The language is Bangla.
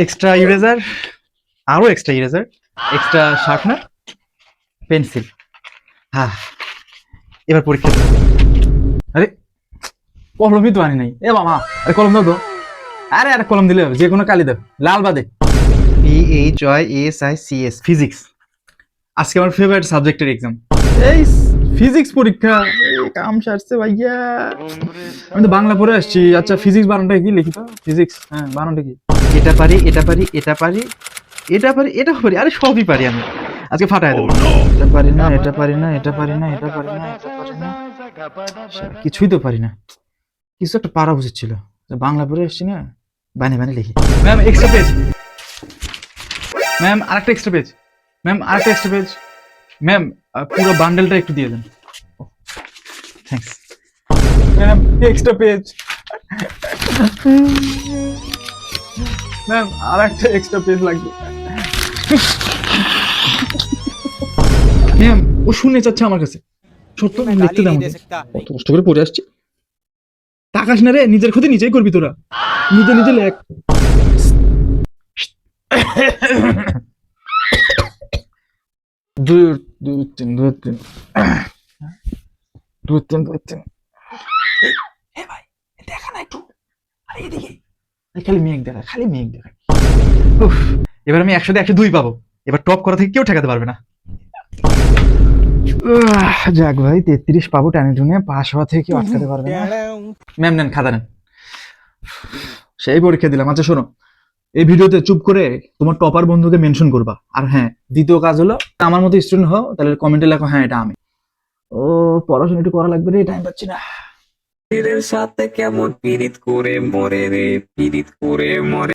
এক্সট্রা ইরেজার, আরো extra eraser, extra sharpener, pencil. হ্যাঁ, এবার পরীক্ষা দাও। আরে কলমই তো আনি নাই। এ বাবা, আরে কলম দাও তো। আরে আরে কলম দিলে হবে, যে কোনো কালি দাও, লাল বাদে। PHYASICS, physics. আজকে আমার ফেভারিট সাবজেক্টের এক্সাম। এই ফিজিক্স পরীক্ষা, কাম সারছে ভাইয়া। আমি তো বাংলা পড়ে আসছি। আচ্ছা ফিজিক্স বানানটা কি লিখি তো? ফিজিক্স, হ্যাঁ বানানটা কি? এটা পারি, এটা পারি, এটা পারি, এটা পারি, এটা পারি, আরে সবই পারি আমি। আজকে ফাটায় দেবো। এটা পারি না, এটা পারি না, এটা পারি না, এটা পারি না, এটা পারি না, কিছুই তো পারি না। কিছু একটা পারা উচিত ছিল। বাংলা পড়ে এসছি না, বানিয়ে বানিয়ে লিখি। ম্যাম এক্সট্রা পেজ, ম্যাম আরেকটা এক্সট্রা পেজ, ম্যাম আরেকটা এক্সট্রা পেজ, ম্যাম পুরো বান্ডেলটা একটু দিয়ে দেন। Thanks ma'am, extra page. Ma'am আর একটা এক্সট্রা পেজ লাগবে। ম্যাম ও শুনে যাচ্ছে আমার কাছে। সত্য লিখতে দাও আমাকে। কত কষ্ট করে পড়ে আসছি। তাকাস না রে, নিজের ক্ষতি নিজেই করবি তোরা। নিজে নিজে লেখ। দুই দুই তিন দুই তিন দুই তিন দুই তিন। এ ভাই দেখা না একটু, আরে এদিকে খালি মেঘ দেখা, খালি মেঘ দেখা। উফ, এবার আমি 100-102 পাবো। এবার টপ করা থেকে কেউ ঠেকাতে পারবে না। যাক ভাই 33 পাবো, টানে টুনে পাস হওয়া থেকে কেউ আটকাতে পারবে না। ম্যাম নেন খাতা নেন। সেই পরীক্ষা দিলাম। আচ্ছা শোনো, এই ভিডিওতে চুপ করে তোমার টপার বন্ধুকে মেনশন করবা। আর হ্যাঁ, দ্বিতীয় কাজ হলো আমার মতো স্টুডেন্ট হও, তাহলে কমেন্টে লেখো হ্যাঁ এটা আমি। ও পড়াশোনা একটু করা লাগবে রে, টাইম পাচ্ছি না। সাথে কেমন পীড়িত করে মরে রে, পীড়িত করে মরে।